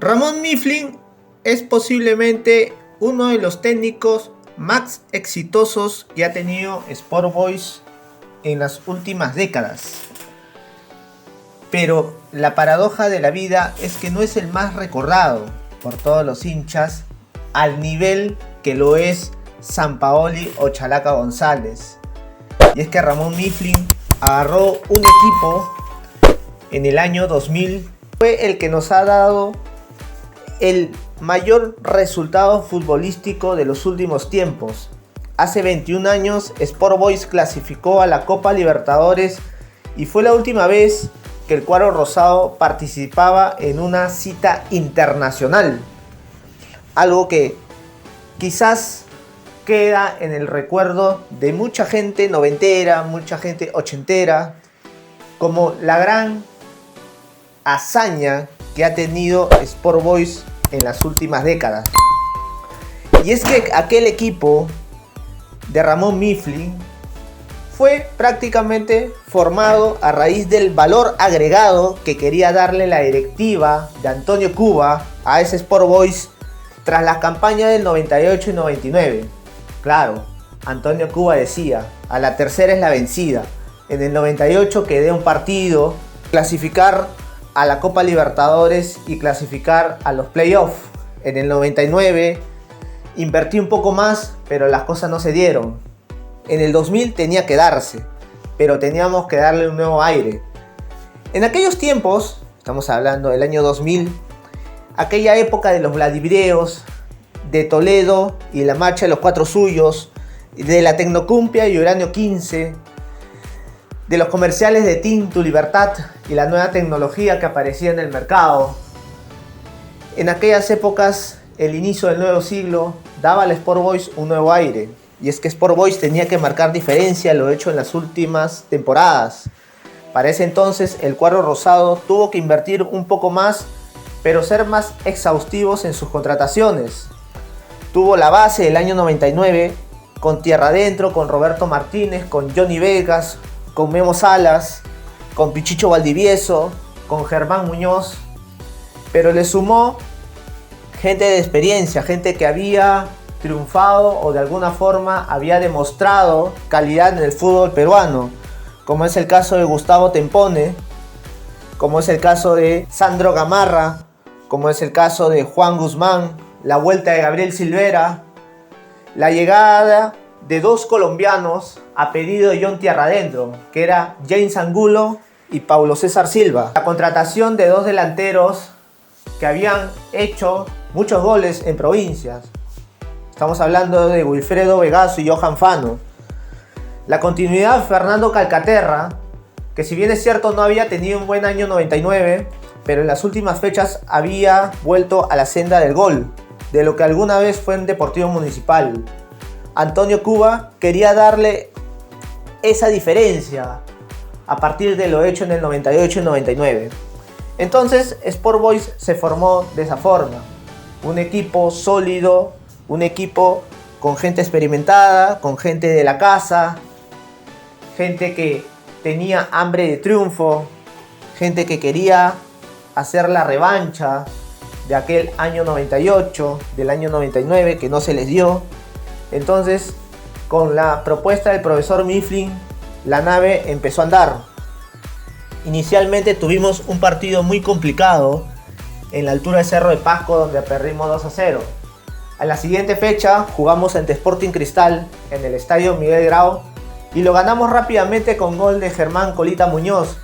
Ramón Mifflin es posiblemente uno de los técnicos más exitosos que ha tenido Sport Boys en las últimas décadas. Pero la paradoja de la vida es que no es el más recordado por todos los hinchas al nivel que lo es Sampaoli o Chalaca González. Y es que Ramón Mifflin agarró un equipo en el año 2000, fue el que nos ha dado el mayor resultado futbolístico de los últimos tiempos. Hace 21 años Sport Boys clasificó a la Copa Libertadores y fue la última vez que el cuadro rosado participaba en una cita internacional. Algo que quizás queda en el recuerdo de mucha gente noventera, mucha gente ochentera, como la gran hazaña que ha tenido Sport Boys en las últimas décadas. Y es que aquel equipo de Ramón Mifflin fue prácticamente formado a raíz del valor agregado que quería darle la directiva de Antonio Cuba a ese Sport Boys tras las campañas del 98 y 99. Claro, Antonio Cuba decía, a la tercera es la vencida. En el 98 quedé un partido, clasificar a la Copa Libertadores y clasificar a los playoffs. En el 99 invertí un poco más, pero las cosas no se dieron. En el 2000 tenía que darse, pero teníamos que darle un nuevo aire. En aquellos tiempos, estamos hablando del año 2000, aquella época de los Vladivireos, de Toledo y la marcha de los cuatro suyos, de la Tecnocumbia y Uranio 15, de los comerciales de Tinto, Libertad y la nueva tecnología que aparecía en el mercado. En aquellas épocas, el inicio del nuevo siglo daba al Sport Boys un nuevo aire. Y es que Sport Boys tenía que marcar diferencia a lo hecho en las últimas temporadas. Para ese entonces, el cuadro rosado tuvo que invertir un poco más, pero ser más exhaustivos en sus contrataciones. Tuvo la base del año 99 con Tierra Adentro, con Roberto Martínez, con Johnny Vegas, con Memo Salas, con Pichicho Valdivieso, con Germán Muñoz, pero le sumó gente de experiencia, gente que había triunfado o de alguna forma había demostrado calidad en el fútbol peruano, como es el caso de Gustavo Tempone, como es el caso de Sandro Gamarra, como es el caso de Juan Guzmán, la vuelta de Gabriel Silvera, la llegada de dos colombianos a pedido de John Tierra Adentro, que era James Angulo y Paulo César Silva. La contratación de dos delanteros que habían hecho muchos goles en provincias. Estamos hablando de Wilfredo Vegaso y Johan Fano. La continuidad de Fernando Calcaterra, que si bien es cierto no había tenido un buen año 99, pero en las últimas fechas había vuelto a la senda del gol, de lo que alguna vez fue en Deportivo Municipal. Antonio Cuba quería darle esa diferencia a partir de lo hecho en el 98 y 99. Entonces Sport Boys se formó de esa forma. Un equipo sólido, un equipo con gente experimentada, con gente de la casa, gente que tenía hambre de triunfo, gente que quería hacer la revancha de aquel año 98, del año 99 que no se les dio. Entonces, con la propuesta del profesor Mifflin, la nave empezó a andar. Inicialmente tuvimos un partido muy complicado en la altura del Cerro de Pasco, donde perdimos 2-0. A la siguiente fecha jugamos ante Sporting Cristal en el estadio Miguel Grau y lo ganamos rápidamente con gol de Germán Colita Muñoz.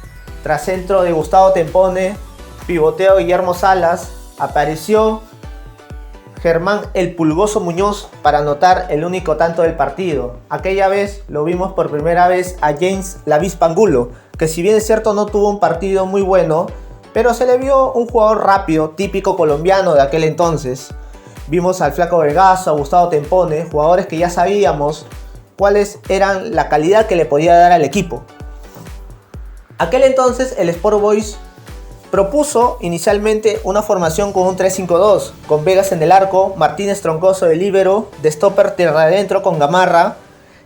Tras centro de Gustavo Tempone, pivoteo de Guillermo Salas, apareció Germán el Pulgoso Muñoz para anotar el único tanto del partido. Aquella vez lo vimos por primera vez a James La Avispa Angulo, que si bien es cierto no tuvo un partido muy bueno, pero se le vio un jugador rápido, típico colombiano de aquel entonces. Vimos al Flaco Vegaso, a Gustavo Tempone, jugadores que ya sabíamos cuáles eran la calidad que le podía dar al equipo. Aquel entonces el Sport Boys propuso inicialmente una formación con un 3-5-2, con Vegas en el arco, Martínez Troncoso de líbero, de stopper Tierra Adentro con Gamarra,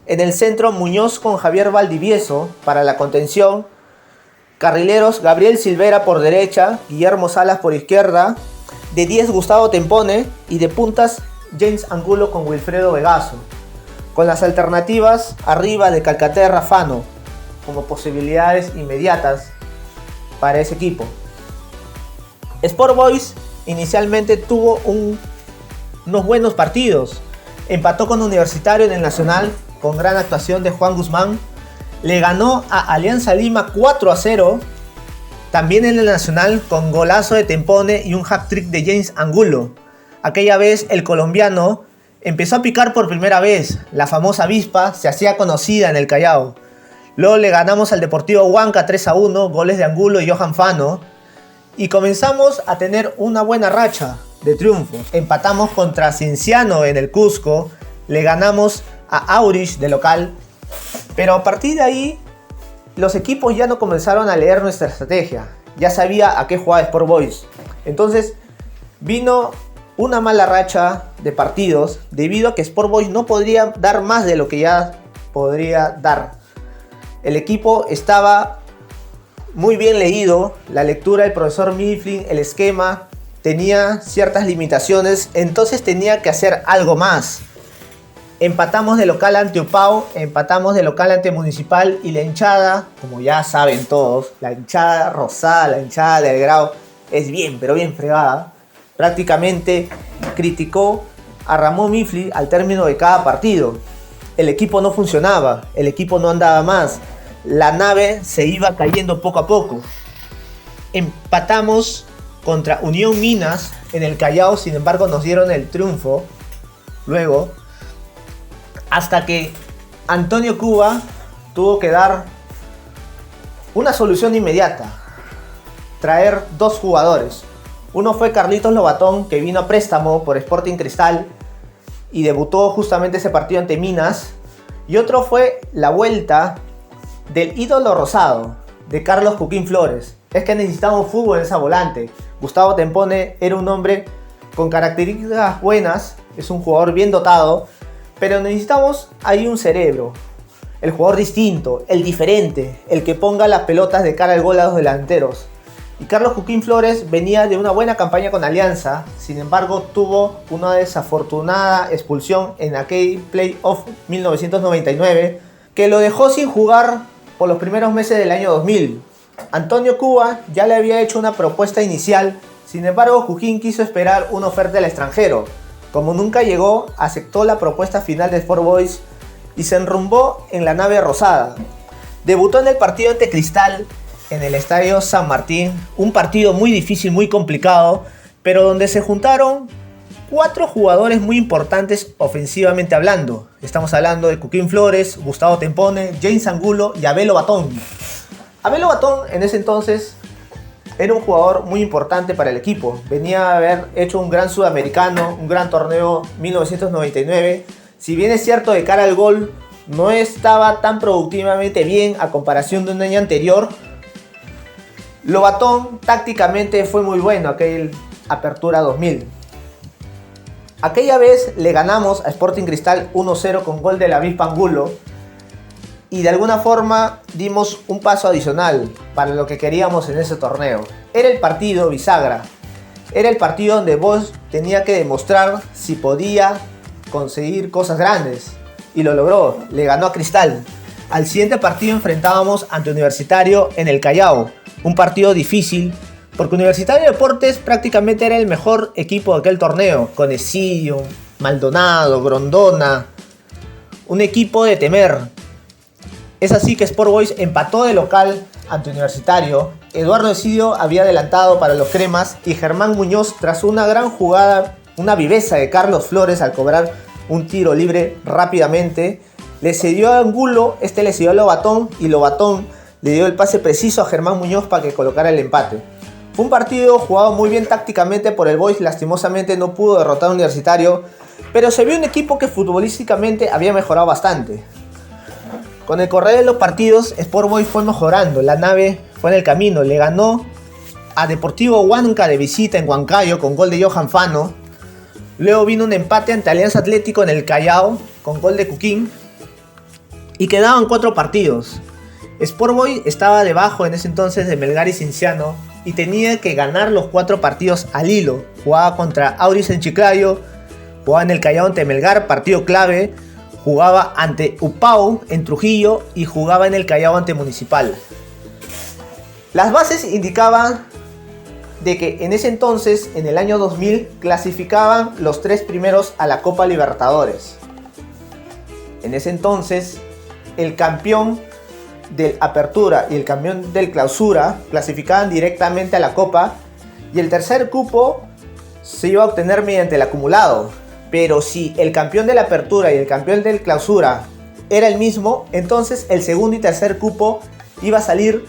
en el centro Muñoz con Javier Valdivieso para la contención, carrileros Gabriel Silvera por derecha, Guillermo Salas por izquierda, De 10 Gustavo Tempone y de puntas James Angulo con Wilfredo Vegaso, con las alternativas arriba de Calcaterra Fano como posibilidades inmediatas para ese equipo. Sport Boys inicialmente tuvo unos buenos partidos. Empató con Universitario en el Nacional con gran actuación de Juan Guzmán. Le ganó a Alianza Lima 4-0. También en el Nacional con golazo de Tempone y un hat-trick de James Angulo. Aquella vez el colombiano empezó a picar por primera vez. La famosa avispa se hacía conocida en el Callao. Luego le ganamos al Deportivo Huanca 3-1, goles de Angulo y Johan Fano. Y comenzamos a tener una buena racha de triunfos. Empatamos contra Cienciano en el Cusco. Le ganamos a Aurich de local. Pero a partir de ahí, los equipos ya no comenzaron a leer nuestra estrategia. Ya sabía a qué jugaba Sport Boys. Entonces vino una mala racha de partidos debido a que Sport Boys no podría dar más de lo que ya podría dar. El equipo estaba muy bien leído, la lectura del profesor Mifflin, el esquema tenía ciertas limitaciones, entonces tenía que hacer algo más. Empatamos de local ante Upau, empatamos de local ante Municipal y la hinchada, como ya saben todos, la hinchada rosada, la hinchada del Grau es bien, pero bien fregada. Prácticamente criticó a Ramón Mifflin al término de cada partido. El equipo no funcionaba, el equipo no andaba más. La nave se iba cayendo poco a poco. Empatamos contra Unión Minas en el Callao, sin embargo nos dieron el triunfo. Luego, hasta que Antonio Cuba tuvo que dar una solución inmediata. Traer 2 jugadores. Uno fue Carlitos Lobatón, que vino a préstamo por Sporting Cristal y debutó justamente ese partido ante Minas. Y otro fue la vuelta del ídolo rosado, de Carlos Cuquín Flores. Es que necesitamos fútbol en esa volante. Gustavo Tempone era un hombre con características buenas, es un jugador bien dotado, pero necesitamos ahí un cerebro, el jugador distinto, el diferente, el que ponga las pelotas de cara al gol a los delanteros. Y Carlos Cuquín Flores venía de una buena campaña con Alianza, sin embargo tuvo una desafortunada expulsión en aquel playoff 1999 que lo dejó sin jugar por los primeros meses del año 2000. Antonio Cuba ya le había hecho una propuesta inicial, sin embargo Cuquín quiso esperar una oferta del extranjero. Como nunca llegó, aceptó la propuesta final de Sport Boys y se enrumbó en la nave rosada. Debutó en el partido ante Cristal en el Estadio San Martín, un partido muy difícil, muy complicado, pero donde se juntaron 4 jugadores muy importantes ofensivamente hablando. Estamos hablando de Cuquín Flores, Gustavo Tempone, James Angulo y Abel Lobatón. Abel Lobatón en ese entonces era un jugador muy importante para el equipo. Venía a haber hecho un gran sudamericano, un gran torneo 1999. Si bien es cierto, de cara al gol no estaba tan productivamente bien a comparación de un año anterior, Lobatón tácticamente fue muy bueno aquel Apertura 2000. Aquella vez le ganamos a Sporting Cristal 1-0 con gol de la avispa Angulo y de alguna forma dimos un paso adicional para lo que queríamos en ese torneo. Era el partido bisagra, era el partido donde Boys tenía que demostrar si podía conseguir cosas grandes y lo logró, le ganó a Cristal. Al siguiente partido enfrentábamos ante Universitario en el Callao, un partido difícil porque Universitario de Deportes prácticamente era el mejor equipo de aquel torneo, con Esidio, Maldonado, Grondona, un equipo de temer. Es así que Sport Boys empató de local ante Universitario. Eduardo Esidio había adelantado para los cremas y Germán Muñoz, tras una gran jugada, una viveza de Carlos Flores al cobrar un tiro libre rápidamente, le cedió a Angulo, le cedió a Lobatón y Lobatón le dio el pase preciso a Germán Muñoz para que colocara el empate. Fue un partido jugado muy bien tácticamente por el Boys, lastimosamente no pudo derrotar a Universitario, pero se vio un equipo que futbolísticamente había mejorado bastante. Con el correr de los partidos, Sport Boys fue mejorando, la nave fue en el camino, le ganó a Deportivo Huanca de visita en Huancayo con gol de Johan Fano. Luego vino un empate ante Alianza Atlético en el Callao con gol de Cuquín y quedaban 4 partidos. Sport Boys estaba debajo en ese entonces de Melgar y Cienciano y tenía que ganar los 4 partidos al hilo. Jugaba contra Auris en Chiclayo, jugaba en el Callao ante Melgar, partido clave, jugaba ante Upau en Trujillo y jugaba en el Callao ante Municipal. Las bases indicaban de que en ese entonces, en el año 2000, clasificaban los 3 primeros a la Copa Libertadores. En ese entonces, el campeón del Apertura y el campeón del Clausura clasificaban directamente a la Copa, y el tercer cupo se iba a obtener mediante el acumulado. Pero si el campeón de la Apertura y el campeón del Clausura era el mismo, entonces el segundo y tercer cupo iba a salir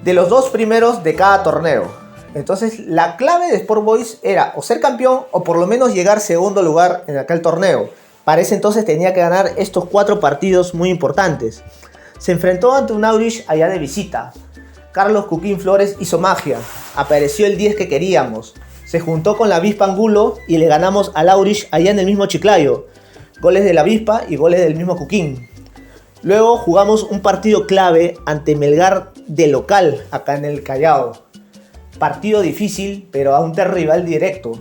de los 2 primeros de cada torneo. Entonces la clave de Sport Boys era o ser campeón o por lo menos llegar segundo lugar en aquel torneo. Para ese entonces tenía que ganar estos 4 partidos muy importantes. Se enfrentó ante un Aurich allá de visita. Carlos Cuquín Flores hizo magia. Apareció el 10 que queríamos. Se juntó con la Avispa Angulo y le ganamos al Aurich allá en el mismo Chiclayo. Goles de la Avispa y goles del mismo Cuquín. Luego jugamos un partido clave ante Melgar de local acá en el Callao. Partido difícil, pero a un rival directo.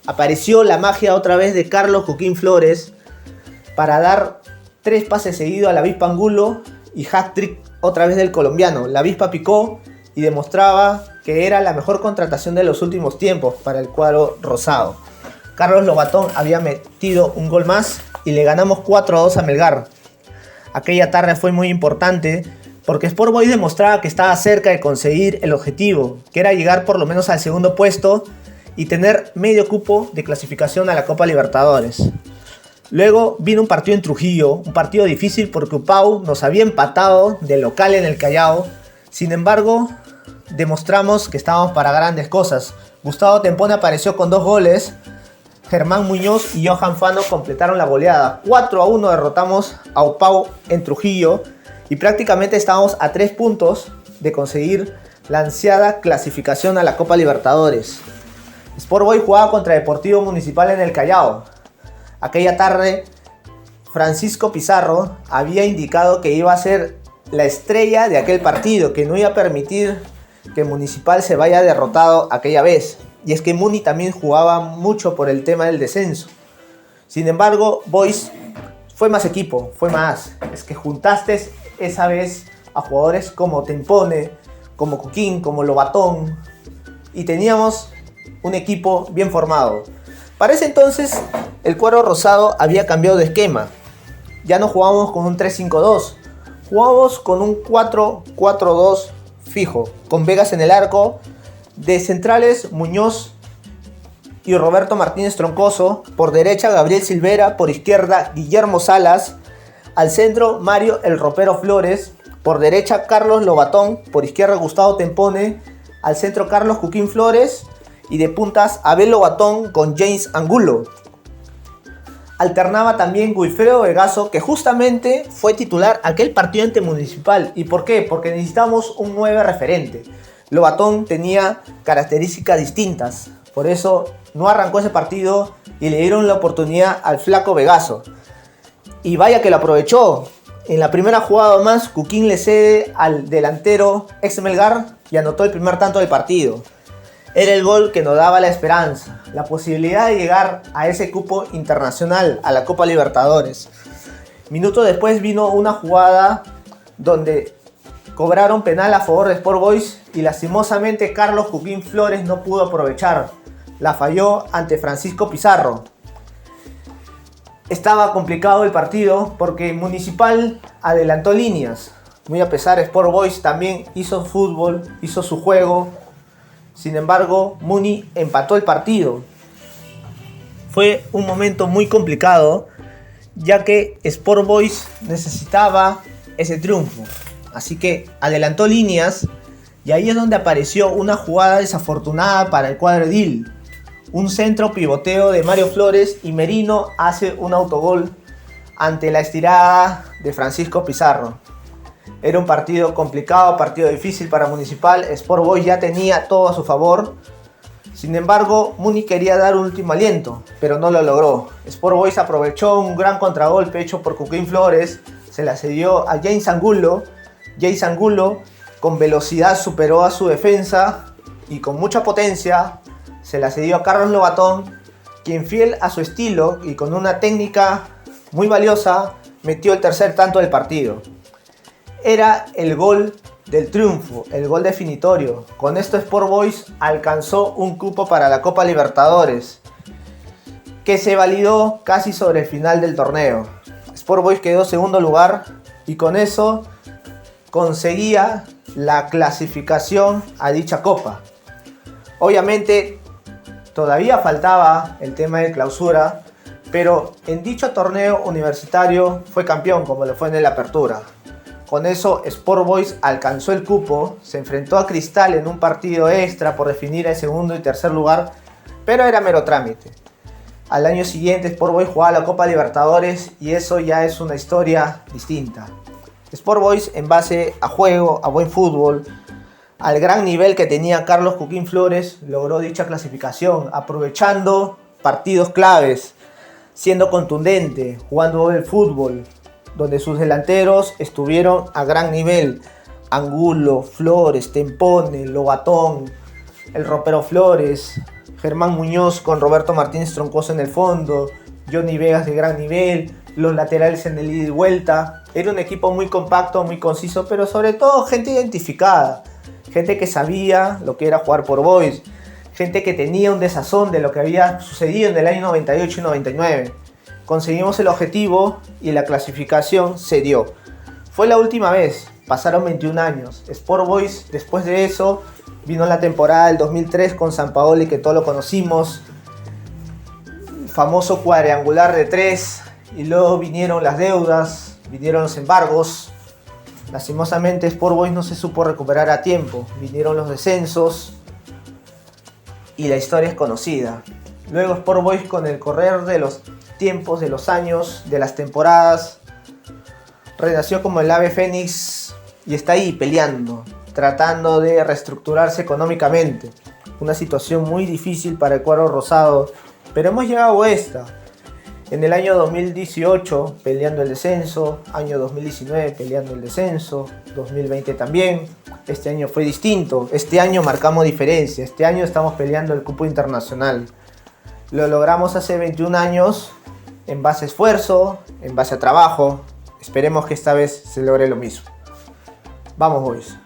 Apareció la magia otra vez de Carlos Cuquín Flores para dar 3 pases seguidos a la Avispa Angulo y hat-trick otra vez del colombiano. La Avispa picó y demostraba que era la mejor contratación de los últimos tiempos para el cuadro rosado. Carlos Lobatón había metido un gol más y le ganamos 4-2 a Melgar. Aquella tarde fue muy importante porque Sport Boys demostraba que estaba cerca de conseguir el objetivo, que era llegar por lo menos al segundo puesto y tener medio cupo de clasificación a la Copa Libertadores. Luego vino un partido en Trujillo, un partido difícil porque Upau nos había empatado de local en el Callao. Sin embargo, demostramos que estábamos para grandes cosas. Gustavo Tempone apareció con 2 goles, Germán Muñoz y Johan Fano completaron la goleada. 4-1 derrotamos a Upau en Trujillo y prácticamente estábamos a 3 puntos de conseguir la ansiada clasificación a la Copa Libertadores. Sport Boys jugaba contra Deportivo Municipal en el Callao. Aquella tarde, Francisco Pizarro había indicado que iba a ser la estrella de aquel partido, que no iba a permitir que Municipal se vaya derrotado aquella vez. Y es que Muni también jugaba mucho por el tema del descenso. Sin embargo, Boys fue más equipo, fue más. Es que juntaste esa vez a jugadores como Tempone, como Cuquín, como Lobatón, y teníamos un equipo bien formado. Para ese entonces, el cuadro rosado había cambiado de esquema. Ya no jugábamos con un 3-5-2, jugábamos con un 4-4-2 fijo, con Vegas en el arco, de centrales Muñoz y Roberto Martínez Troncoso, por derecha Gabriel Silvera, por izquierda Guillermo Salas, al centro Mario El Ropero Flores, por derecha Carlos Lobatón, por izquierda Gustavo Tempone, al centro Carlos Cuquín Flores y de puntas Abel Lobatón con James Angulo. Alternaba también Wilfredo Vegaso, que justamente fue titular aquel partido ante Municipal. ¿Y por qué? Porque necesitamos un 9 referente. Lobatón tenía características distintas, por eso no arrancó ese partido y le dieron la oportunidad al flaco Vegaso. Y vaya que lo aprovechó. En la primera jugada más, Cuquín le cede al delantero ex Melgar y anotó el primer tanto del partido. Era el gol que nos daba la esperanza, la posibilidad de llegar a ese cupo internacional, a la Copa Libertadores. Minutos después vino una jugada donde cobraron penal a favor de Sport Boys y lastimosamente Carlos Cuquín Flores no pudo aprovechar. La falló ante Francisco Pizarro. Estaba complicado el partido porque Municipal adelantó líneas. Muy a pesar, Sport Boys también hizo fútbol, hizo su juego. Sin embargo, Muni empató el partido. Fue un momento muy complicado, ya que Sport Boys necesitaba ese triunfo. Así que adelantó líneas y ahí es donde apareció una jugada desafortunada para el cuadro edil. Un centro pivoteo de Mario Flores y Merino hace un autogol ante la estirada de Francisco Pizarro. Era un partido complicado, partido difícil para Municipal. Sport Boys ya tenía todo a su favor. Sin embargo, Muni quería dar un último aliento, pero no lo logró. Sport Boys aprovechó un gran contragolpe hecho por Cuquín Flores. Se la cedió a James Angulo. James Angulo con velocidad superó a su defensa y con mucha potencia se la cedió a Carlos Lobatón, quien fiel a su estilo y con una técnica muy valiosa metió el tercer tanto del partido. Era el gol del triunfo, el gol definitorio. Con esto Sport Boys alcanzó un cupo para la Copa Libertadores, que se validó casi sobre el final del torneo. Sport Boys quedó segundo lugar y con eso conseguía la clasificación a dicha copa. Obviamente todavía faltaba el tema de clausura, pero en dicho torneo universitario fue campeón como lo fue en el Apertura. Con eso Sport Boys alcanzó el cupo, se enfrentó a Cristal en un partido extra por definir el segundo y tercer lugar, pero era mero trámite. Al año siguiente Sport Boys jugaba la Copa Libertadores y eso ya es una historia distinta. Sport Boys, en base a juego, a buen fútbol, al gran nivel que tenía Carlos Joaquín Flores, logró dicha clasificación, aprovechando partidos claves, siendo contundente, jugando el fútbol, donde sus delanteros estuvieron a gran nivel. Angulo, Flores, Tempone, Lobatón, el ropero Flores, Germán Muñoz con Roberto Martínez Troncoso en el fondo, Johnny Vegas de gran nivel, los laterales en el ida y vuelta. Era un equipo muy compacto, muy conciso, pero sobre todo gente identificada, gente que sabía lo que era jugar por Boys, gente que tenía un desazón de lo que había sucedido en el año 98 y 99. Conseguimos el objetivo y la clasificación se dio. Fue la última vez, pasaron 21 años. Sport Boys, después de eso, vino la temporada del 2003 con Sampaoli, que todos lo conocimos, el famoso cuadrangular de 3, y luego vinieron las deudas, vinieron los embargos. Lastimosamente Sport Boys no se supo recuperar a tiempo, vinieron los descensos y la historia es conocida. Luego Sport Boys, con el correr de los tiempos, de los años, de las temporadas, renació como el ave fénix y está ahí peleando, tratando de reestructurarse económicamente. Una situación muy difícil para el cuadro rosado, pero hemos llegado a esta. En el año 2018 peleando el descenso, año 2019 peleando el descenso, 2020 también. Este año fue distinto, este año marcamos diferencia, este año estamos peleando el cupo internacional. Lo logramos hace 21 años en base a esfuerzo, en base a trabajo. Esperemos que esta vez se logre lo mismo. Vamos, boys.